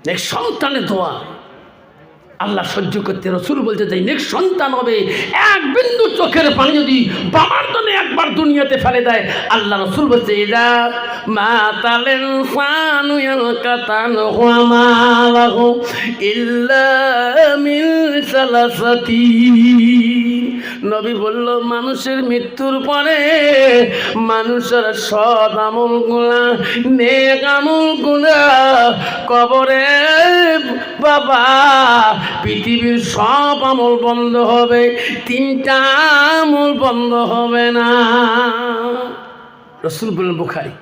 নেক সন্তানের দোয়া আল্লাহ সহ্য করতে রাসূল বলতে যাই নেক সন্তান হবে এক বিন্দু চোখের পানি যদি বাবার জন্য একবার দুনিয়াতে ফেলে দেয় আল্লাহ রাসূল বলছে ইদা মাতালেন ফানু ইয়ালকাতান ওয়া মালাহু ইল্লা মিন সালাসাতি নবী বলল মানুষের মৃত্যুর পরে মানুষের সৎ আমলগুলা নেক আমলগুলা কবরে বাবা পৃথিবীর সব আমল বন্ধ হবে, তিনটা আমল বন্ধ হবে না। রাসূল বললেন বুখারী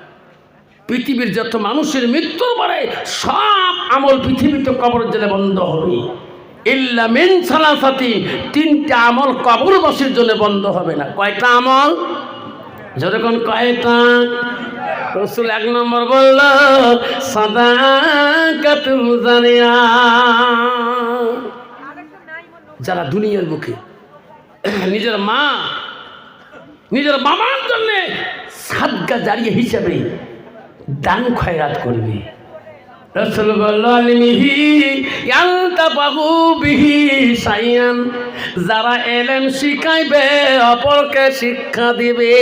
পৃথিবীর যত মানুষের মৃত্যুর পরে সব আমল পৃথিবীতে কবরের জন্য বন্ধ হবে, ইল্লা মিন সালাসাতি তিনটা আমল কবরবাসীর জন্য বন্ধ হবে না। কয়টা আমল? যখন কয়টা? রাসূল এক নম্বর বলল সাদাকাতুল জারিয়া। যারা দুনিয়ার বুকে নিজের মা নিজের বাবার জন্য সাদকা জারিয়া হিসাবে দান খয়রাত করবে। রাসূল বললেন ইয়ালতাবাহু বিহি শাইআন যারা ইলম শিখাইবে অপরকে শিক্ষা দিবে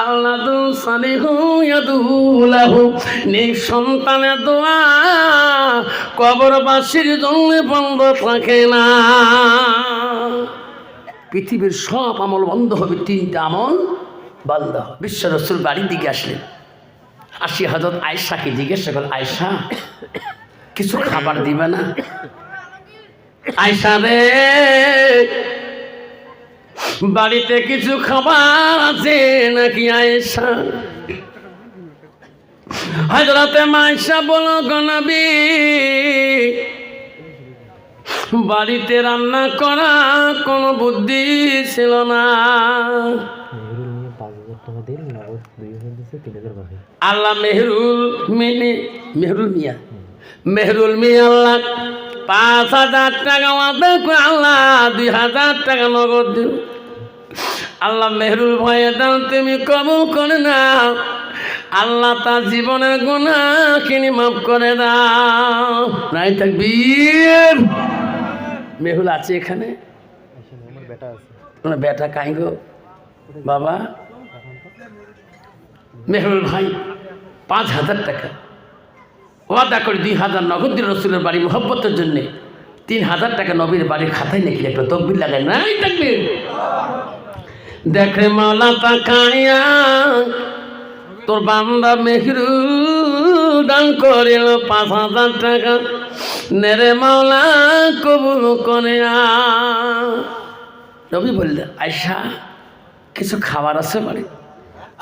আল্লাহু সালিহু ইয়াদুলাহু নেক সন্তানের দোয়া কবরবাসীর জন্য বন্ধ থাকে না। পৃথিবীর সব আমল বন্ধ হবে, তিনটা আমল বন্ধ হবে। বিশ্ব রাসূল বাড়ির দিকে আসলেন, আসি হযরত আয়েশাকে জিজ্ঞাসা করল আয়েশা কিছু খাবার দিবে না? আয়েশা রে বাড়িতে কিছু খাবার আছে নাকি? আয়েশা হযরতে আয়েশা বলল গো নবী বাড়িতে রান্না করা কোনো বুদ্ধি ছিল না। আল্লাহ মেহরুল মিয়া আল্লাহ ৫,০০০ টাকা আদায় করে আল্লাহ ২,০০০ টাকা নগদ দিল। আল্লাহ মেহরুল ভয়ে দাও তুমি কবুল করে নাও, আল্লাহ তার জীবনের গুনাহ কিনি মাফ করে দাও। নাই তাকবীর। মেহুল আছে এখানে? বেটা কাই গো বাবা? মেহরুল ভাই ৫,০০০ টাকা ওয়াদা করে ২,০০০ নগদ দিল রাসূলের বাড়ি মোহব্বতের জন্য। ৩,০০০ টাকা নবীর বাড়ির খাতায় নাকি একটা তকবির লাগায়। নাই তাকবীর। দেখে মাওলা তাকায়া তোর বান্দা মেহরুল দান করিল ৫,০০০ টাকা, নেরে মাওলা কবুল করে। নবী বললেন আয়েশা কিছু খাবার আছে বাড়ি?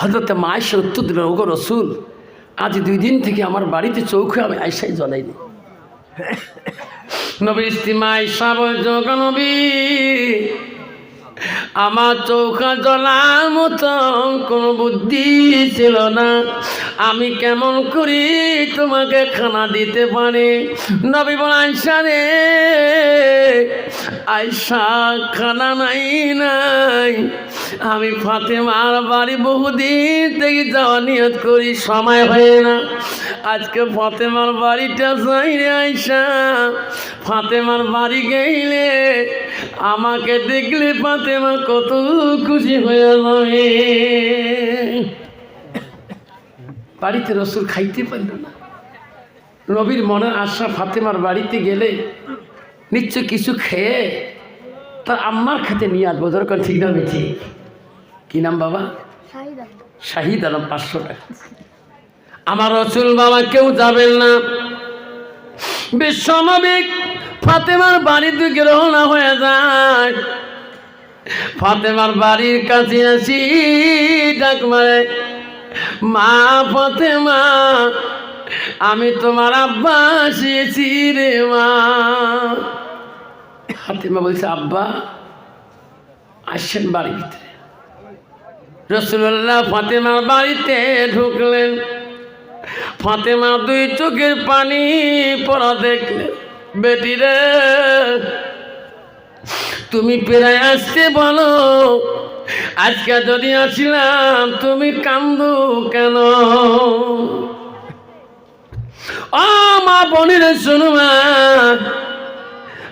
হযরতে মা আয়েশা উত্তর দিলেন ওগো রাসূল আজ ২ দিন থেকে আমার বাড়িতে চৌখে আমি আয়েশাই জ্বলাইনি। নবীর স্ত্রী মা আয়েশা বলছো গো নবী আমার চৌখা জ্বলার মতো কোনো বুদ্ধি ছিল না, আমি কেমন করি তোমাকে খানা দিতে পারি? নবী বলেন আয়েশা রে আয়েশা খানা নাই নাই, আমি ফাতেমার বাড়ি বহুদিন থেকে যাওয়া নিয়ত করি, সময় হয় না। আজকে ফাতেমার বাড়িটা যাই রে আয়েশা, ফাতেমার বাড়ি গেলে আমাকে দেখলে ফাতেমা কত খুশি হয়ে যাবে। বাড়িতে রাসূল খাইতে পারল না। নবীর মনের আশা ফাতেমার বাড়িতে গেলে নিশ্চয় কিছু খেয়ে তার আম্মার খাতে নিয়ে আসবো। দরকার ঠিক না বেঠি? কি নাম বাবা? শাহিদ আলম। ৫০০ টাকা। আমার রাসূল বাবা কেউ যাবেন না। বিশ্বনবী ফাতেমার বাড়ির দিকে রওনা হয়ে যায়। ফাতেমার বাড়ির কাছে আসি ডাক মারে মা ফাতেমা আমি তোমার আব্বা এসেছি রে মা। ফাতেমা বলছে আব্বা আসেন বাড়ির ভিতরে। রাসূলুল্লাহ ফাতেমার বাড়িতে ঢুকলেন। ফাতেমা 2 চোখের পানি পড়া দেখলেন। বেটি রে তুমি প্রায় আসতে বলো, আজকে যদি আসিলাম তুমি কান্দো কেন? ও মা বোনের শোনো মা,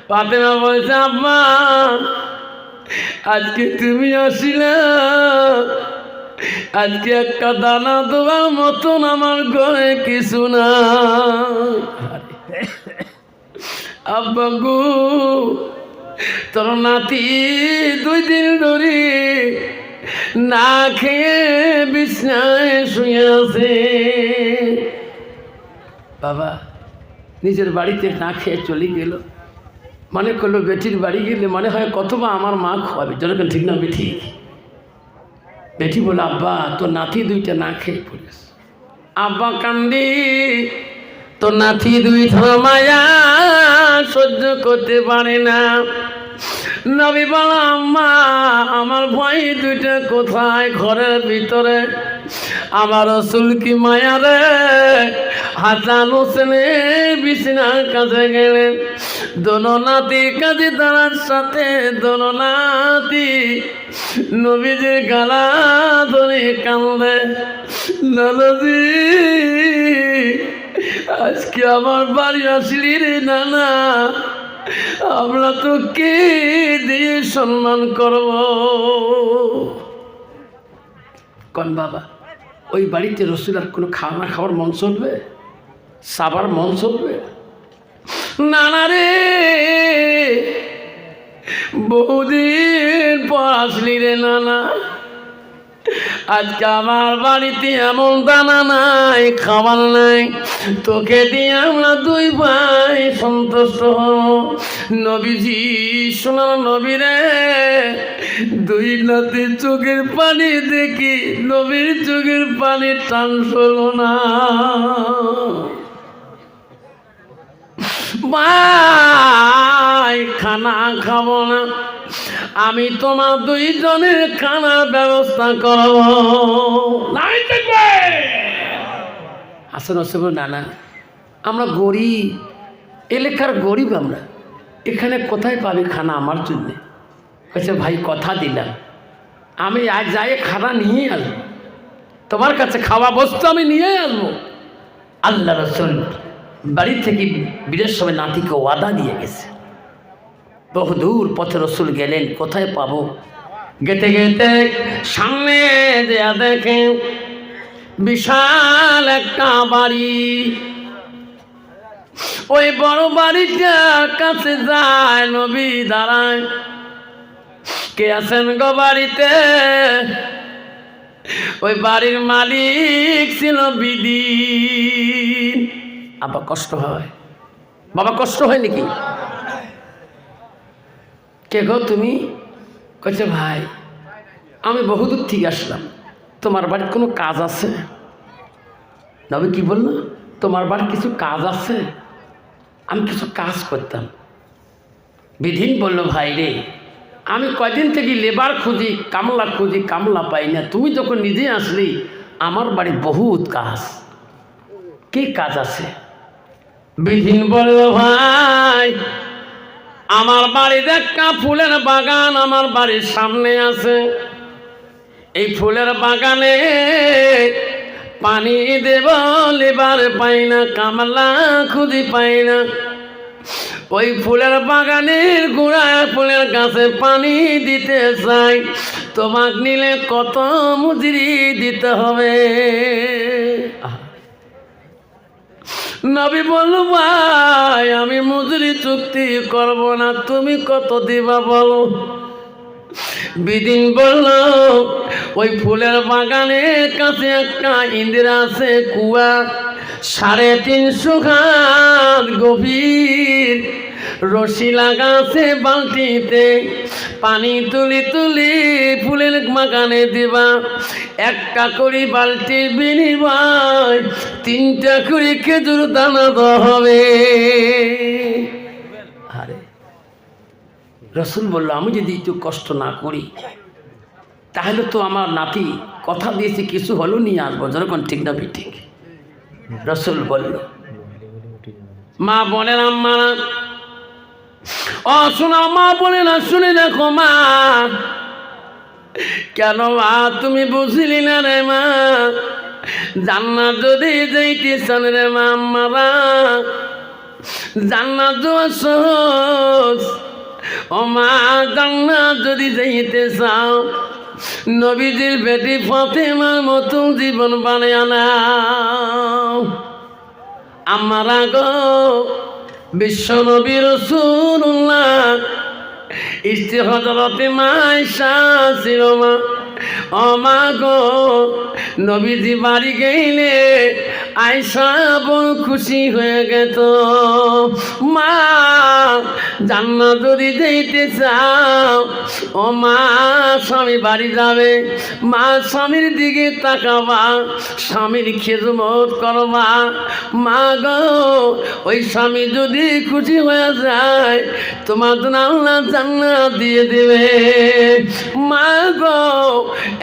ফাতেমা বলছে আব্বা আজকে তুমি আসিলে, আজকে একটা দানা দেওয়ার মতন আমার ঘরে কিছু না। আব্বা গো, তোর নাতি 2 দিন ধরে না খেয়ে বিছনায় শুয়ে আছে। বাবা নিজের বাড়িতে না খেয়ে চলে গেল, মনে করলো বেটির বাড়ি গেলে মনে হয় কতবা আমার মা খাওয়াবে, যেরকম ঠিক না বেটি? বেটি বলে আব্বা তোর নাতি 2টা না খেয়ে পড়েছে। আব্বা কান্দি, তোর নাতি 2 মায়া সহ্য করতে পারে না। নবী বলে আম্মা আমার ভাই 2টা কোথায়? ঘরের ভিতরে। আমার রাসূল কি মায়া রে, হাসান হোসেনের বিছানার কাছে গেলেন, দোনো নাতির কাছে তার সাথে দোনো নাতি নবীজির গালা ধরে কান্দে, নানাজি আজকে আমার বাড়ি আসলি রে নানা, আমরা তো কে দিয়ে সম্মান করব? কোন বাবা ওই বাড়িতে রসুল আর কোনো খাওয়া খাওয়ার মন চলবে, সাবার মন চলবে? নানা রে বহুদিন পর আসলি রে নানা, আজকে আমার বাড়িতে এমন দানা নাই, খাবার নাই, তোকে দিয়ে আমরা 2 ভাই সন্তুষ্ট হব। নবীজি সোনার নবী রে, 2 নাতির চোখের পানি দেখি নবীর চোখের পানি টান হলো না। ভাই খানা খাবো না, আমি তোমার 2 জনের খানার ব্যবস্থা করব। হাসান হোসেন নানা আমরা গরিব, এলাকার গরিব, আমরা এখানে কোথায় পাবে খানা আমার জন্যে? বলছে ভাই কথা দিলাম, আমি আজ যাই খানা নিয়ে আসবো, তোমার কাছে খাওয়া বস্তু আমি নিয়ে আসবো। আল্লাহ রাসূল বাড়ি থেকে বিদেশ সময় নাতিকে ওয়াদা দিয়ে গেছে। বহুদূর পথে রসুল গেলেন, কোথায় পাবো? গেতে গেতে সামনে দেয়া দেখে বিশাল একটা বাড়ি। ওই বড় বাড়িটার কাছে যায় নবী, দাঁড়ায়, কে আছেন গো বাড়িতে? ওই বাড়ির মালিক ছিল বিদিন। আবার কষ্ট হয় বাবা, কষ্ট হয় নাকি? কে গো তুমি? কইছে ভাই আমি বহুদূর থেকে আসলাম, তোমার বাড়ির কোনো কাজ আছে? নবী কি বললো, তোমার বাড়ির কিছু কাজ আছে? আমি কিছু কাজ করতাম। বিধিন বলল ভাই রে, আমি কয়দিন থেকে লেবার খুঁজি, কামলা খুঁজি, কামলা পাই না, তুমি যখন নিজে আসলি আমার বাড়ি বহুত কাজ, কি কাজ আছে? বিধিন বলল ভাই আমার বাড়ির একটা ফুলের বাগান আমার বাড়ির সামনে আছে, এই ফুলের বাগানে পানি দেব লেবার পাই না, কামলা খুঁজি পাই না, ওই ফুলের বাগানের গোড়ায় ফুলের গাছে পানি দিতে চাই, তোমাক নিলে কত মজুরি দিতে হবে? নবী বলল ভাই আমি মজুরি চুক্তি করব না, তুমি কত দিবা বলো? বিদিন বলল ওই ফুলের বাগানের কাছে একটা ইন্দিরা আছে কুয়া, 350 হাত গভীর, রশি লাগাছে বালতিতে, পানি তুলি তুলি ফুলের বাগানে দিবা, 1টা করে বালতির বিনিময় 3টা করে খেজুর দানা দেওয়া হবে। আরে রসুল বলল আমি যদি একটু কষ্ট না করি তাহলে তো আমার নাতি কথা দিয়েছে কিছু হলো নিয়ে আসবো, যেরকম ঠিক না ঠিক? রসুল বলল মা বোনের আম্মা ও শোনা, মা বলে না শুনে দেখো মা, কেন মা তুমি বুঝলি না রে মা, জান্নাত যদি যাইতে চান রে মাম্মারা, জান্নাত যাওয়া সহজ। ও মা, জান্নাত যদি যাইতে চাও নবীজির বেটি ফাতেমার মতো জীবন বানায় নাও। আমরা গো বিশ্ব নবী রাসূলুল্লাহ স্ত্রী হযরতে আয়েশা ছিল মা। ও মা গো, নবীজি বাড়ি গেলে আয়েশা বড় খুশি হয়ে গেত। মা, জান্নাত যদি যেতে চাও, ও মা স্বামী বাড়ি যাবে, মা স্বামীর দিকে তাকাবা, স্বামীর খেদমত করবা। মা গো, ওই স্বামী যদি খুশি হয়ে যায় তোমার জন্য আল্লাহ জান্নাত দিয়ে দেবে। মা গো,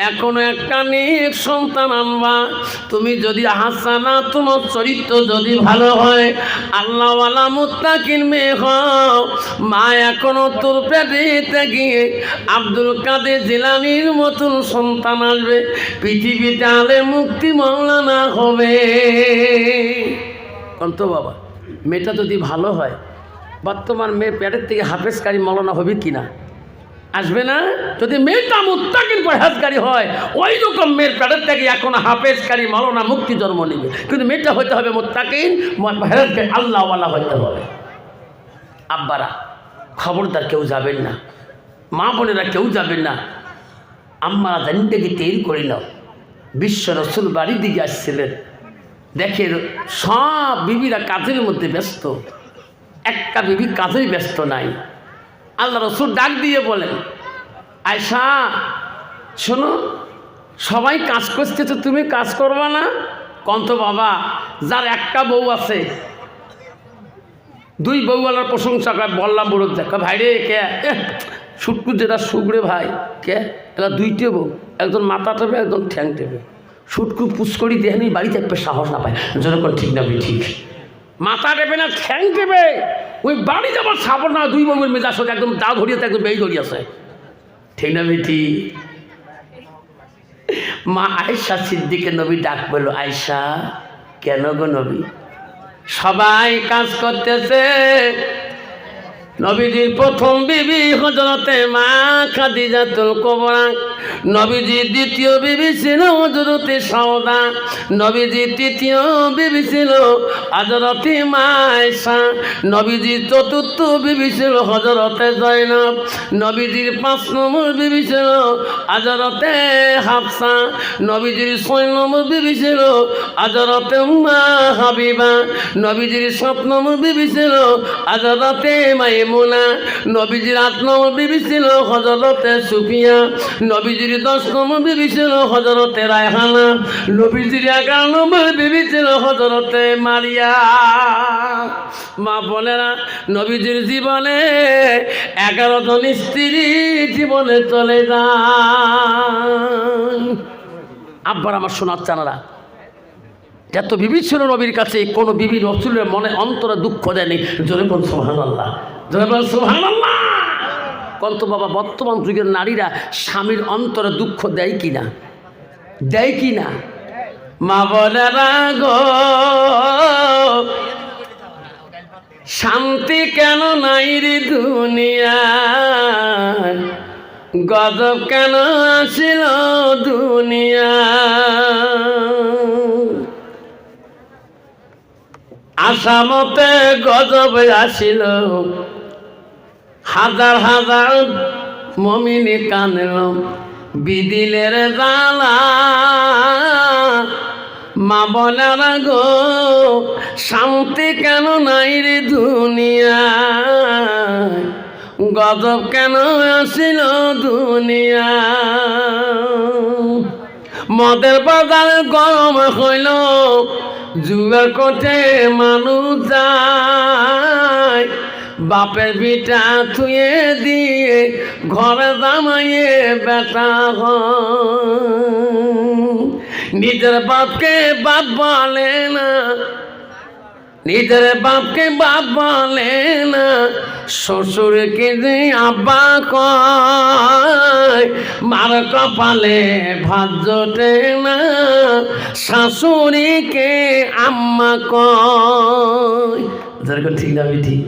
এখনো একটা নেক সন্তান আনবা। তুমি যদি হাসানা, তোমার চরিত্র যদি ভালো হয়, আল্লাহওয়ালা মুত্তাকিন মেয়ে হও, মা এখনো তোর পেটে গিয়ে আব্দুল কাদের জিলানীর মতন সন্তান আসবে, পৃথিবীতে আলে মুক্তি মওলানা হবে। কন্ত বাবা, মেয়েটা যদি ভালো হয়, বর্তমান মেয়ে পেটের থেকে হাফেজকারী মওলানা হবে কিনা? আসবে না? যদি মেয়েটা মুত্তাকিন পরহেজগারী হয়, ওই রকম মেয়ের পেটের থেকে এখন হাফেজকারী মওলানা মুক্তি জন্ম নেবে। কিন্তু মেয়েটা হইতে হবে মুত্তাকিন পরহেজগারী, আল্লাহওয়ালা হইতে হবে। আব্বারা খবরদার কেউ যাবেন না, মা বোনেরা কেউ যাবেন না। আম্মারা জানতে তেল করে নাও। বিশ্ব রসুল বাড়ির দিকে আসছিলেন, দেখেন সব বিবিরা কাজের মধ্যে ব্যস্ত, একটা বিবি কাজেই ব্যস্ত নাই। আল্লাহ রসুল ডাক দিয়ে বলেন, আয়েশা শোনো, সবাই কাজ করছে তো তুমি কাজ করবা না? কন্ত বাবা, যার একটা বউ আছে, দুই বউওয়ালার প্রশংসা করে, বললাম বড় দেখা ভাই রে, কে সুটকু যেটা সুগড়ে ভাই, কে এরা দুইটে বউ, একজন মাথা টেপে একজন ঠ্যাং টেপে। সুটকু পুষ্করি দেয়নি, বাড়ি থাকবে সাহস না পায়, যখন ঠিক না ঠিক, মাথা টেপে না ঠ্যাং টেপে, ওই বাড়ি যাবার সাবর না। দুই বউয়ের মেজাজ একদম দা ধরিয়েছে, একদম বেই ধরিয়েছে, ঠিক না বেটি? মা আয়েশা সিদ্দিকে নবী ডাক বলল, আয়েশা কেন গো নবী? সবাই কাজ করতেছে। নবীজির প্রথম বিবি হযরতে মা খাদিজাতুল কুবরা, নবীজির দ্বিতীয় বিবি ছিল হযরতে সাওদা, নবীজির তৃতীয় বিবি ছিল হযরতে মা আয়েশা, নবীজির চতুর্থ বিবি ছিল হযরতে জয়নব, নবীজির ৫ নম্বর বিবি ছিল হযরতে হাফসা, নবীজির ৬ নম্বর বিবি ছিল হযরতে উম্মে হাবিবা, নবীজির ৭ নম্বর বিবি ছিল হযরতে মাইমুনা, নবীজির ৮ নম্বর বিবি ছিল হযরতে সুফিয়া, নবীজির ১০ নম্বর বিবি ছিল হযরতে রায়হানা, নবীজির ১১ নম্বর বিবি ছিল হযরতে মারিয়া। মা বোনেরা, নবীজির জীবনে ১১ জন স্ত্রী জীবনে চলে যায়। আব্বার আমার শোনার চানারা, এত বিবি ছিল নবীর কাছে, কোনো বিবি রসুলের মনে অন্তরে দুঃখ দেয়নি। জোরে বল সুবহানাল্লাহ, জোরে বল সুবহানাল্লাহ। কন্ত বাবা, বর্তমান যুগের নারীরা স্বামীর অন্তরে দুঃখ দেয় কিনা? দেয় কিনা? মা বোনেরা গো, শান্তি কেন নাই রে দুনিয়ায়, গজব কেন আসিল দুনিয়ায়, আসামতে গজব আসিল, হাজার হাজার মুমিন কানল, বিদিলের জ্বালা। মা বোনেরা গো, শান্তি কেন নাই রে দুনিয়ায়, গজব কেন আসিল দুনিয়ায়। মদের বাজার গরম হইল, যুগের কোঠে মানুষ যায়, বাপের বিটা থুয়ে দিয়ে ঘরে জামাইয়ে বেটা হয়, নিজের বাপকে বাপ বলে না, নিজের বাপকে বাপ বলে না, শ্বশুরকে যে আব্বা কয়, মার কপালে ভাত জোটে না, শাশুড়িকে আম্মা কয়। ঠিক না? ঠিক।